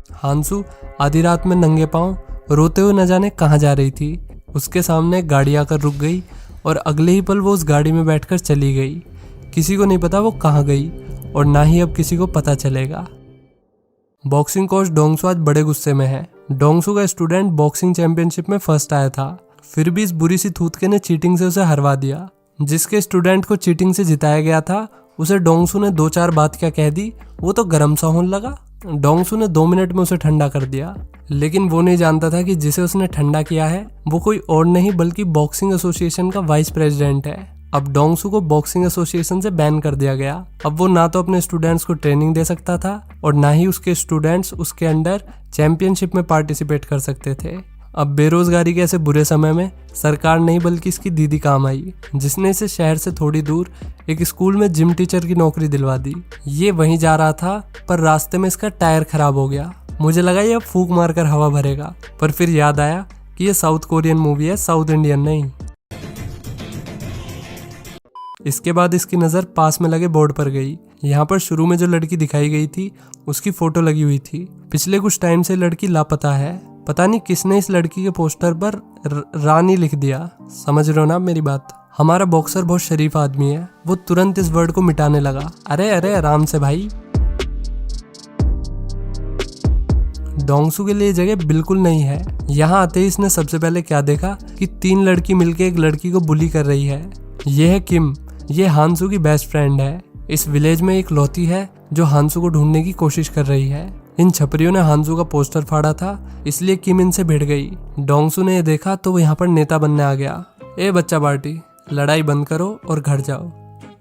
हांसू आधी रात में नंगे पांव रोते हुए न जाने कहाँ जा रही थी। उसके सामने एक गाड़ी आकर रुक गई और अगले ही पल वो उस गाड़ी में बैठकर चली गई। किसी को नहीं पता वो कहाँ गई और ना ही अब किसी को पता चलेगा। बॉक्सिंग कोच डोंगसू आज बड़े गुस्से में है। डोंगसू का स्टूडेंट बॉक्सिंग चैंपियनशिप में फर्स्ट आया था, फिर भी इस बुरी सी थूतके ने चीटिंग से उसे हरवा दिया। जिसके स्टूडेंट को चीटिंग से जिताया गया था उसे डोंगसू ने 2-4 बात क्या कह दी, वो तो गर्म सा होने लगा। डोंगसू ने 2 मिनट में उसे ठंडा कर दिया, लेकिन वो नहीं जानता था कि जिसे उसने ठंडा किया है वो कोई और नहीं बल्कि बॉक्सिंग एसोसिएशन का वाइस प्रेसिडेंट है। अब डोंगसू को बॉक्सिंग एसोसिएशन से बैन कर दिया गया। अब वो ना तो अपने स्टूडेंट्स को ट्रेनिंग दे सकता था और ना ही उसके स्टूडेंट्स उसके अंडर चैंपियनशिप में पार्टिसिपेट कर सकते थे। अब बेरोजगारी के ऐसे बुरे समय में सरकार नहीं बल्कि इसकी दीदी काम आई, जिसने इसे शहर से थोड़ी दूर एक स्कूल में जिम टीचर की नौकरी दिलवा दी। ये वहीं जा रहा था पर रास्ते में इसका टायर खराब हो गया। मुझे लगा ये अब फूंक मारकर हवा भरेगा, पर फिर याद आया कि ये साउथ कोरियन मूवी है, साउथ इंडियन नहीं। इसके बाद इसकी नज़र पास में लगे बोर्ड पर गई। यहाँ पर शुरू में जो लड़की दिखाई गई थी उसकी फोटो लगी हुई थी। पिछले कुछ टाइम से लड़की लापता है। पता नहीं किसने इस लड़की के पोस्टर पर रानी लिख दिया। समझ रहे हो ना मेरी बात? हमारा बॉक्सर बहुत शरीफ आदमी है, वो तुरंत इस वर्ड को मिटाने लगा। अरे अरे आराम से भाई। डोंगसू के लिए जगह बिल्कुल नहीं है। यहाँ आते ही इसने सबसे पहले क्या देखा कि 3 लड़की मिलकर एक लड़की को बुली कर रही है। ये है किम, ये हांसू की बेस्ट फ्रेंड है। इस विलेज में एक लौती है जो हांसू को ढूंढने की कोशिश कर रही है। इन छपरियों ने हांसू का पोस्टर फाड़ा था, इसलिए किम इनसे भिड़ गई। डोंगसू ने ये देखा तो वो यहाँ पर नेता बनने आ गया। ए बच्चा पार्टी, लड़ाई बंद करो और घर जाओ।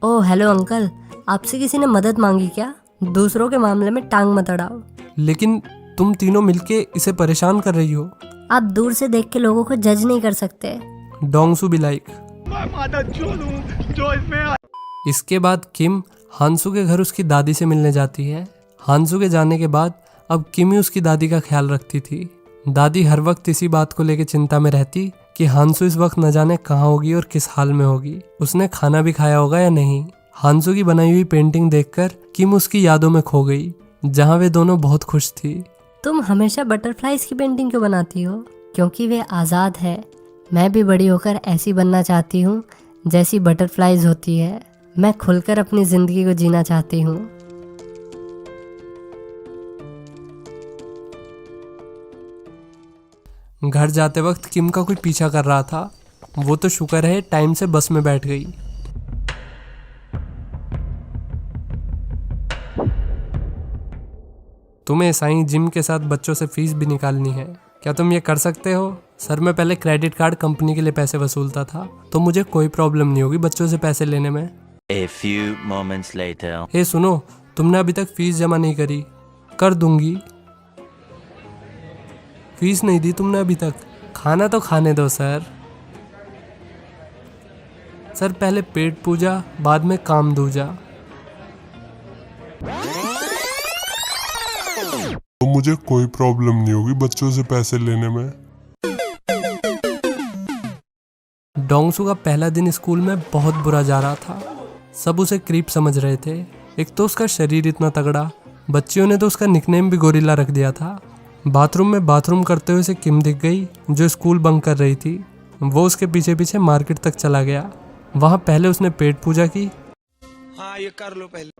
ओह हेलो अंकल, आपसे किसी ने मदद मांगी क्या? दूसरों के मामले में टांग मत अड़ाओ। लेकिन तुम तीनों मिलके इसे परेशान कर रही हो। आप दूर से देख के लोगों को जज नहीं कर सकते। डोंगसू भी लाइक। इसके बाद किम हांसू के घर उसकी दादी से मिलने जाती है। हांसू के जाने के बाद अब किम ही उसकी दादी का ख्याल रखती थी। दादी हर वक्त इसी बात को लेकर चिंता में रहती कि हांसू इस वक्त न जाने कहाँ होगी और किस हाल में होगी, उसने खाना भी खाया होगा या नहीं। हांसू की बनाई हुई पेंटिंग देखकर किम उसकी यादों में खो गई, जहाँ वे दोनों बहुत खुश थी। तुम हमेशा बटरफ्लाइज की पेंटिंग क्यों बनाती हो? क्योंकि वे आज़ाद है। मैं भी बड़ी होकर ऐसी बनना चाहती हूँ जैसी बटरफ्लाइज होती है। मैं खुलकर अपनी जिंदगी को जीना चाहती हूँ। घर जाते वक्त किम का कोई पीछा कर रहा था। वो तो शुक्र है टाइम से बस में बैठ गई। तुम्हें साईं जिम के साथ बच्चों से फीस भी निकालनी है, क्या तुम ये कर सकते हो? सर मैं पहले क्रेडिट कार्ड कंपनी के लिए पैसे वसूलता था, तो मुझे कोई प्रॉब्लम नहीं होगी बच्चों से पैसे लेने में। A few moments later. हे सुनो, तुमने अभी तक फीस जमा नहीं करी। कर दूंगी। फीस नहीं दी तुमने अभी तक। खाना तो खाने दो सर। सर पहले पेट पूजा बाद में काम दूजा। तो मुझे कोई प्रॉब्लम नहीं होगी बच्चों से पैसे लेने में। डोंगसू का पहला दिन स्कूल में बहुत बुरा जा रहा था। सब उसे क्रीप समझ रहे थे। एक तो उसका शरीर इतना तगड़ा, बच्चियों ने तो उसका निकनेम भी गोरिल्ला रख दिया था। बाथरूम में बाथरूम करते हुए उसे किम दिख गई जो स्कूल बंक कर रही थी। वो उसके पीछे पीछे मार्केट तक चला गया। वहाँ पहले उसने पेट पूजा की। हाँ ये कर लो पहले।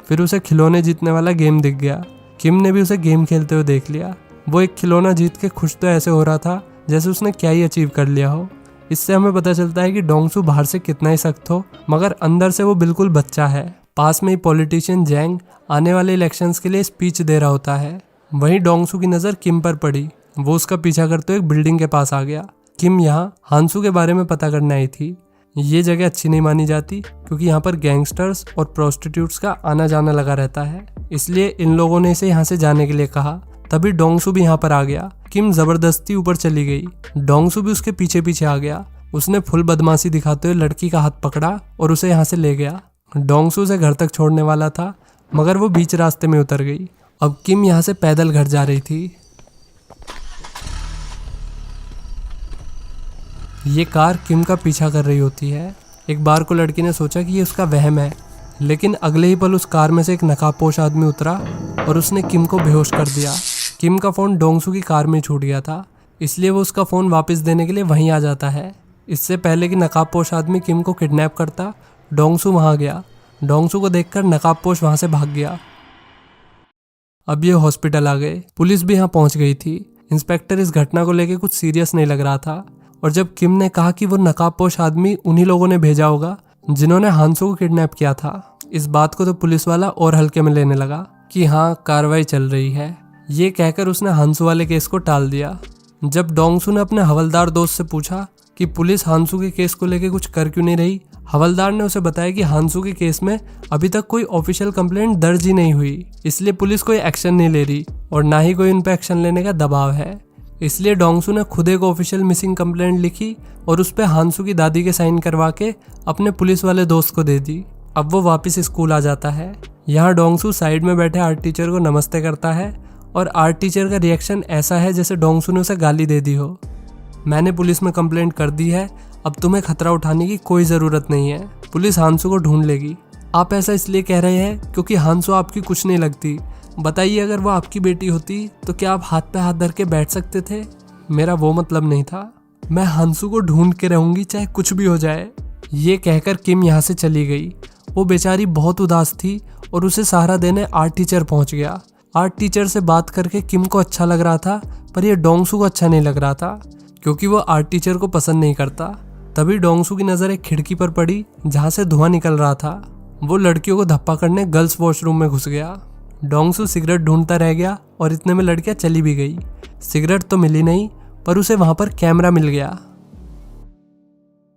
फिर उसे खिलौने जीतने वाला गेम दिख गया। किम ने भी उसे गेम खेलते हुए देख लिया। वो एक खिलौना जीत के खुश तो ऐसे हो रहा था जैसे उसने क्या ही अचीव कर लिया हो। इससे हमें पता चलता है कि डोंगसू बाहर से कितना ही सख्त हो मगर अंदर से वो बिल्कुल बच्चा है। पास में ही पॉलिटिशियन जैंग आने वाले इलेक्शंस के लिए स्पीच दे रहा होता है। वहीं डोंगसू की नज़र किम पर पड़ी। वो उसका पीछा करते हुए एक बिल्डिंग के पास आ गया। किम यहाँ हांसू के बारे में पता करने आई थी। ये जगह अच्छी नहीं मानी जाती क्योंकि यहाँ पर गैंगस्टर्स और प्रोस्टिट्यूट्स का आना जाना लगा रहता है, इसलिए इन लोगों ने इसे यहाँ से जाने के लिए कहा। तभी डोंगसू भी यहाँ पर आ गया। किम जबरदस्ती ऊपर चली गई। डोंगसू भी उसके पीछे पीछे आ गया। उसने फुल बदमाशी दिखाते हुए लड़की का हाथ पकड़ा और उसे यहाँ से ले गया। डोंगसू उसे घर तक छोड़ने वाला था मगर वो बीच रास्ते में उतर गई। अब किम यहाँ से पैदल घर जा रही थी। ये कार किम का पीछा कर रही होती है। एक बार को लड़की ने सोचा कि ये उसका वहम है, लेकिन अगले ही पल उस कार में से एक नकाबपोश आदमी उतरा और उसने किम को बेहोश कर दिया। किम का फ़ोन डोंगसू की कार में छूट गया था, इसलिए वो उसका फ़ोन वापस देने के लिए वहीं आ जाता है। इससे पहले कि नकाबपोश आदमी किम को किडनैप करता, डोंगसू वहाँ गया। डोंगसू को देखकर नकाबपोश वहाँ से भाग गया। अब ये हॉस्पिटल आ गए, पुलिस भी यहाँ पहुँच गई थी। इंस्पेक्टर इस घटना को लेकर कुछ सीरियस नहीं लग रहा था, और जब किम ने कहा कि वो नकाबपोश आदमी उन्हीं लोगों ने भेजा होगा जिन्होंने हांसू को किडनैप किया था, इस बात को तो पुलिस वाला और हल्के में लेने लगा कि हाँ, कार्रवाई चल रही है। ये कहकर उसने हांसू वाले केस को टाल दिया। जब डोंगसू ने अपने हवलदार दोस्त से पूछा कि पुलिस हांसू के केस को लेकर कुछ कर क्यों नहीं रही, हवलदार ने उसे बताया कि हांसू के केस में अभी तक कोई ऑफिशियल कंप्लेंट दर्ज ही नहीं हुई, इसलिए पुलिस कोई एक्शन नहीं ले रही और ना ही कोई उन पर एक्शन लेने का दबाव है। इसलिए डोंगसू ने खुद एक ऑफिशियल मिसिंग कंप्लेंट लिखी और उस पर हांसू की दादी के साइन करवा के अपने पुलिस वाले दोस्त को दे दी। अब वो वापस स्कूल आ जाता है। यहाँ डोंगसू साइड में बैठे आर्ट टीचर को नमस्ते करता है और आर्ट टीचर का रिएक्शन ऐसा है जैसे डोंगसू ने उसे गाली दे दी हो। मैंने पुलिस में कंप्लेंट कर दी है, अब तुम्हें खतरा उठाने की कोई ज़रूरत नहीं है, पुलिस हांसू को ढूंढ लेगी। आप ऐसा इसलिए कह रहे हैं क्योंकि हांसू आपकी कुछ नहीं लगती। बताइए, अगर वो आपकी बेटी होती तो क्या आप हाथ पे हाथ धर के बैठ सकते थे? मेरा वो मतलब नहीं था। मैं हांसू को ढूंढ के रहूंगी, चाहे कुछ भी हो जाए। ये कहकर किम यहाँ से चली गई। वो बेचारी बहुत उदास थी और उसे सहारा देने आर्ट टीचर पहुँच गया। आर्ट टीचर से बात करके किम को अच्छा लग रहा था, पर यह डोंगसू को अच्छा नहीं लग रहा था क्योंकि वो आर्ट टीचर को पसंद नहीं करता। तभी डोंगसू की नज़र एक खिड़की पर पड़ी जहाँ से धुआं निकल रहा था। वो लड़कियों को धप्पा करने गर्ल्स वॉशरूम में घुस गया। डोंगसू सिगरेट ढूंढता रह गया और इतने में लड़कियां चली भी गई। सिगरेट तो मिली नहीं, पर उसे वहां पर कैमरा मिल गया।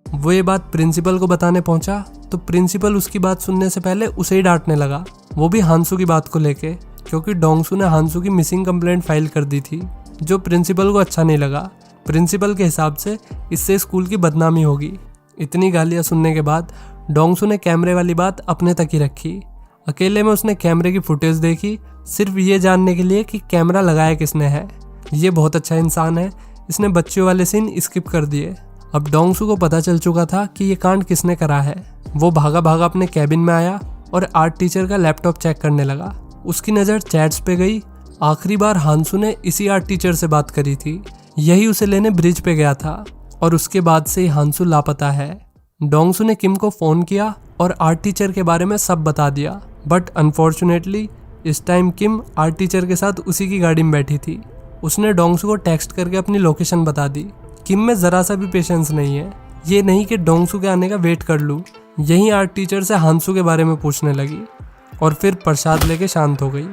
वो ये बात प्रिंसिपल को बताने पहुंचा तो प्रिंसिपल उसकी बात सुनने से पहले उसे ही डांटने लगा, वो भी हांसू की बात को लेके, क्योंकि डोंगसू ने हांसू की मिसिंग कंप्लेंट फाइल कर दी थी, जो प्रिंसिपल को अच्छा नहीं लगा। प्रिंसिपल के हिसाब से इससे स्कूल की बदनामी होगी। इतनी गालियां सुनने के बाद डोंगसू ने कैमरे वाली बात अपने तक ही रखी। अकेले में उसने कैमरे की फुटेज देखी, सिर्फ ये जानने के लिए कि कैमरा लगाया किसने है। ये बहुत अच्छा इंसान है, इसने बच्चों वाले सीन स्किप कर दिए। अब डोंगसू को पता चल चुका था कि ये कांड किसने करा है। वो भागा भागा अपने कैबिन में आया और आर्ट टीचर का लैपटॉप चेक करने लगा। उसकी नज़र चैट्स पे गई। आखिरी बार हांसू ने इसी आर्ट टीचर से बात करी थी, यही उसे लेने ब्रिज पे गया था, और उसके बाद से ही हांसू लापता है। डोंगसू ने किम को फ़ोन किया और आर्ट टीचर के बारे में सब बता दिया, बट अनफॉर्चुनेटली इस टाइम किम आर्ट टीचर के साथ उसी की गाड़ी में बैठी थी। उसने डोंगसू को टेक्स्ट करके अपनी लोकेशन बता दी। किम में ज़रा सा भी पेशेंस नहीं है, ये नहीं कि डोंगसू के आने का वेट कर लूँ। यहीं आर्ट टीचर से हांसू के बारे में पूछने लगी और फिर प्रसाद लेके शांत हो गई।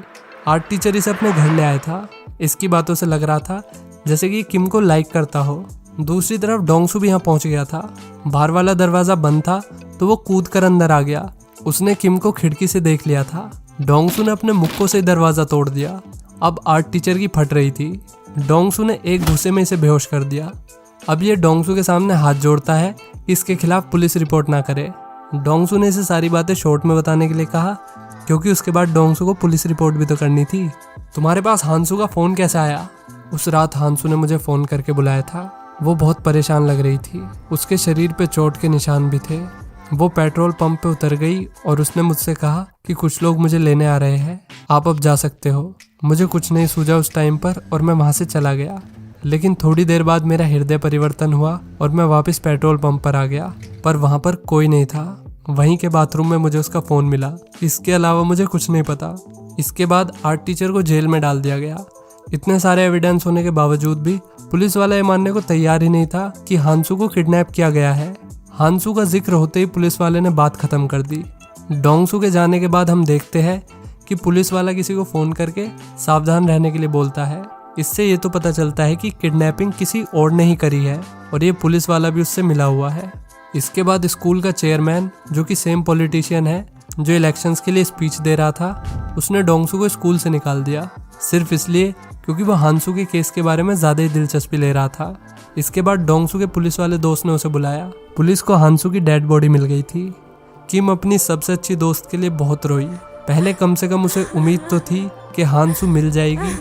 आर्ट टीचर इसे अपने घर ले आया था। इसकी बातों से लग रहा था जैसे कि किम को लाइक करता हो। दूसरी तरफ डोंगसू भी यहाँ पहुँच गया था। बाहर वाला दरवाज़ा बंद था तो वो कूद कर अंदर आ गया। उसने किम को खिड़की से देख लिया था। डोंगसू ने अपने मुक्कों से दरवाज़ा तोड़ दिया। अब आर्ट टीचर की फट रही थी। डोंगसू ने एक घुसे में इसे बेहोश कर दिया। अब ये डोंगसू के सामने हाथ जोड़ता है कि इसके खिलाफ पुलिस रिपोर्ट ना करे। डोंगसू ने इसे सारी बातें शॉर्ट में बताने के लिए कहा, क्योंकि उसके बाद डोंगसू को पुलिस रिपोर्ट भी तो करनी थी। तुम्हारे पास हांसू का फ़ोन कैसे आया? उस रात हांसू ने मुझे फ़ोन करके बुलाया था। वो बहुत परेशान लग रही थी। उसके शरीर पे चोट के निशान भी थे। वो पेट्रोल पंप पे उतर गई और उसने मुझसे कहा कि कुछ लोग मुझे लेने आ रहे हैं, आप अब जा सकते हो। मुझे कुछ नहीं सूझा उस टाइम पर और मैं वहाँ से चला गया। लेकिन थोड़ी देर बाद मेरा हृदय परिवर्तन हुआ और मैं वापस पेट्रोल पंप पर आ गया, पर वहाँ पर कोई नहीं था। वहीं के बाथरूम में मुझे उसका फ़ोन मिला। इसके अलावा मुझे कुछ नहीं पता। इसके बाद आर्ट टीचर को जेल में डाल दिया गया। इतने सारे एविडेंस होने के बावजूद भी पुलिस वाला ये मानने को तैयार ही नहीं था कि हांसू को किडनैप किया गया है। हांसू का जिक्र होते ही पुलिस वाले ने बात खत्म कर दी। डोंगसू के जाने के बाद हम देखते हैं कि पुलिस वाला किसी को फ़ोन करके सावधान रहने के लिए बोलता है। इससे ये तो पता चलता है कि किडनैपिंग किसी और ने ही करी है और ये पुलिस वाला भी उससे मिला हुआ है। इसके बाद स्कूल का चेयरमैन, जो कि सेम पॉलिटिशियन है जो इलेक्शंस के लिए स्पीच दे रहा था, उसने डोंगसू को स्कूल से निकाल दिया, सिर्फ इसलिए क्योंकि वो हांसू के केस के बारे में ज़्यादा ही दिलचस्पी ले रहा था। इसके बाद डोंगसू के पुलिस वाले दोस्त ने उसे बुलाया। पुलिस को हांसू की डेड बॉडी मिल गई थी। किम अपनी सबसे अच्छी दोस्त के लिए बहुत रोई। पहले कम से कम उसे उम्मीद तो थी कि हांसू मिल जाएगी,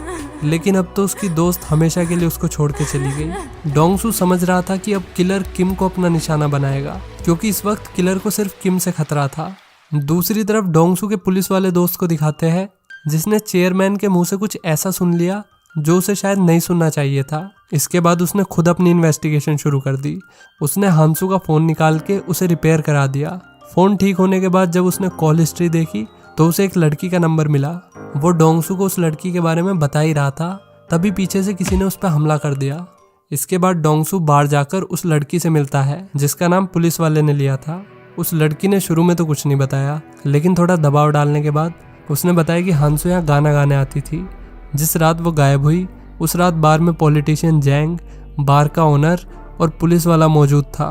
लेकिन अब तो उसकी दोस्त हमेशा के लिए उसको छोड़ के चली गई। डोंगसू समझ रहा था कि अब किलर किम को अपना निशाना बनाएगा, क्योंकि इस वक्त किलर को सिर्फ किम से खतरा था। दूसरी तरफ डोंगसू के पुलिस वाले दोस्त को दिखाते हैं जिसने चेयरमैन के मुंह से कुछ ऐसा सुन लिया जो उसे शायद नहीं सुनना चाहिए था। इसके बाद उसने खुद अपनी इन्वेस्टिगेशन शुरू कर दी। उसने हांसू का फ़ोन निकाल के उसे रिपेयर करा दिया। फ़ोन ठीक होने के बाद जब उसने कॉल हिस्ट्री देखी तो उसे एक लड़की का नंबर मिला। वो डोंगसू को उस लड़की के बारे में बता ही रहा था, तभी पीछे से किसी ने उस पर हमला कर दिया। इसके बाद डोंगसू बाहर जाकर उस लड़की से मिलता है जिसका नाम पुलिस वाले ने लिया था। उस लड़की ने शुरू में तो कुछ नहीं बताया, लेकिन थोड़ा दबाव डालने के बाद उसने बताया कि हांसू यहाँ गाना गाने आती थी। जिस रात वो गायब हुई उस रात बार में पॉलिटिशियन जैंग, बार का ओनर और पुलिस वाला मौजूद था।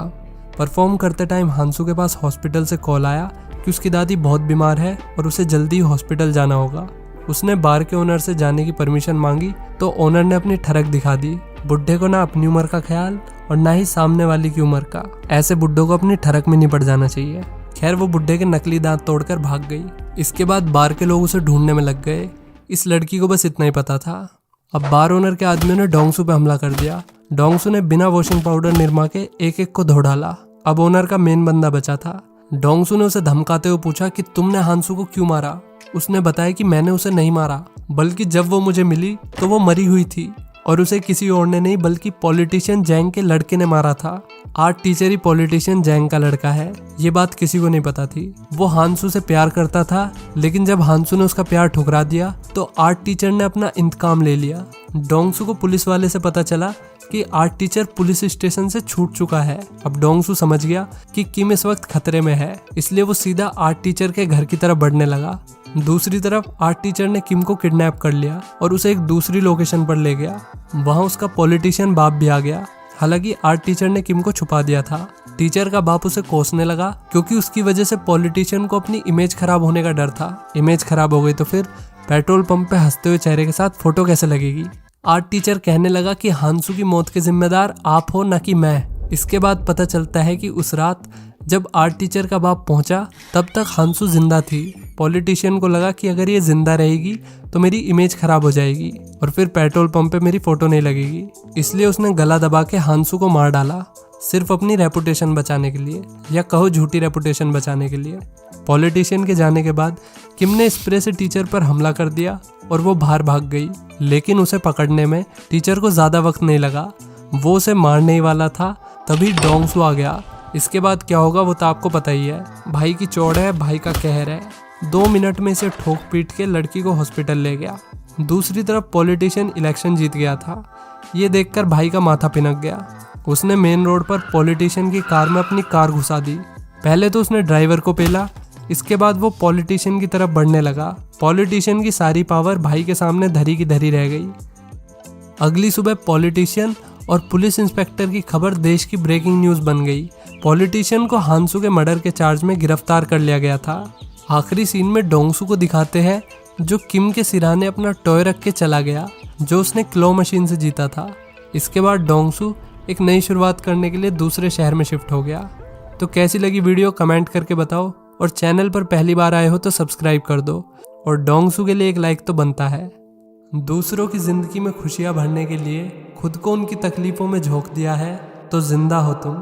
परफॉर्म करते टाइम हांसू के पास हॉस्पिटल से कॉल आया कि उसकी दादी बहुत बीमार है और उसे जल्दी हॉस्पिटल जाना होगा। उसने बार के ओनर से जाने की परमिशन मांगी तो ओनर ने अपनी ठरक दिखा दी। बुढ़े को ना अपनी उम्र का ख्याल और ना ही सामने वाली की उम्र का। ऐसे बुड्ढों को अपनी ठरक में नहीं पड़ जाना चाहिए। खैर वो बुढ़े के नकली दांत तोड़कर भाग गई। इसके बाद बार के लोग उसे ढूंढने में लग गए। इस लड़की को बस इतना ही पता था। अब बार ओनर के आदमियों ने डोंगसू पे हमला कर दिया। डोंगसू ने बिना वॉशिंग पाउडर निरमा के एक एक को धो डाला। अब ओनर का मेन बंदा बचा था। डोंगसू ने उसे धमकाते हुए पूछा कि तुमने हांसू को क्यों मारा। उसने बताया कि मैंने उसे नहीं मारा, बल्कि जब वो मुझे मिली तो वो मरी हुई थी और उसे किसी और ने नहीं बल्कि पॉलिटिशियन जैंग के लड़के ने मारा था। आर्ट टीचर ही पॉलिटिशियन जैंग का लड़का है। ये बात किसी को नहीं पता थी। वो हांसू से प्यार करता था, लेकिन जब हांसू ने उसका प्यार ठुकरा दिया तो आर्ट टीचर ने अपना इंतकाम ले लिया। डोंगसू को पुलिस वाले से पता चला कि आर्ट टीचर पुलिस स्टेशन से छूट चुका है। अब डोंगसू समझ गया कि किम इस वक्त खतरे में है, इसलिए वो सीधा आर्ट टीचर के घर की तरफ बढ़ने लगा। दूसरी तरफ आर्ट टीचर ने किम को किडनैप कर लिया और उसे एक दूसरी लोकेशन पर ले गया। वहां उसका पॉलिटिशियन बाप भी आ गया। हालांकि आर्ट टीचर ने किम को छुपा दिया था। टीचर का बाप उसे कोसने लगा क्योंकि उसकी वजह से पॉलिटिशियन को अपनी इमेज खराब होने का डर था। इमेज खराब हो गई तो फिर पेट्रोल पंप पे हंसते हुए चेहरे के साथ फोटो कैसे लगेगी। आर्ट टीचर कहने लगा कि हांसू की मौत के जिम्मेदार आप हो, न कि मैं। इसके बाद पता चलता है कि उस रात जब आर्ट टीचर का बाप पहुंचा तब तक हांसू जिंदा थी। पॉलिटिशियन को लगा कि अगर ये जिंदा रहेगी तो मेरी इमेज खराब हो जाएगी और फिर पेट्रोल पंप पे मेरी फोटो नहीं लगेगी, इसलिए उसने गला दबा के हांसू को मार डाला, सिर्फ अपनी रेपुटेशन बचाने के लिए, या कहो झूठी रेपुटेशन बचाने के लिए। पॉलिटिशियन के जाने के बाद किम ने स्प्रे से टीचर पर हमला कर दिया और वो बाहर भाग गई, लेकिन उसे पकड़ने में टीचर को ज्यादा वक्त नहीं लगा। वो उसे मारने ही वाला था, तभी डोंगसू आ गया। इसके बाद क्या होगा वो तो आपको पता ही है। भाई की चौड़ है, भाई का कहर है। 2 मिनट में इसे ठोक पीट के लड़की को हॉस्पिटल ले गया। दूसरी तरफ पॉलिटिशियन इलेक्शन जीत गया था। ये देखकर भाई का माथा पिनक गया। उसने मेन रोड पर पॉलिटिशियन की कार में अपनी कार घुसा दी। पहले तो उसने ड्राइवर को पेला, इसके बाद वो पॉलिटिशियन की तरफ बढ़ने लगा। पॉलिटिशियन की सारी पावर भाई के सामने धरी की धरी रह गई। अगली सुबह पॉलिटिशियन और पुलिस इंस्पेक्टर की खबर देश की ब्रेकिंग न्यूज़ बन गई। पॉलिटिशियन को हांसू के मर्डर के चार्ज में गिरफ्तार कर लिया गया था। आखिरी सीन में डोंगसू को दिखाते हैं जो किम के सिरहाने अपना टॉय रख के चला गया, जो उसने क्लो मशीन से जीता था। इसके बाद डोंगसू एक नई शुरुआत करने के लिए दूसरे शहर में शिफ्ट हो गया। तो कैसी लगी वीडियो कमेंट करके बताओ, और चैनल पर पहली बार आए हो तो सब्सक्राइब कर दो, और डोंगसू के लिए एक लाइक तो बनता है। दूसरों की जिंदगी में खुशियां भरने के लिए खुद को उनकी तकलीफों में झोंक दिया है तो जिंदा हो तुम।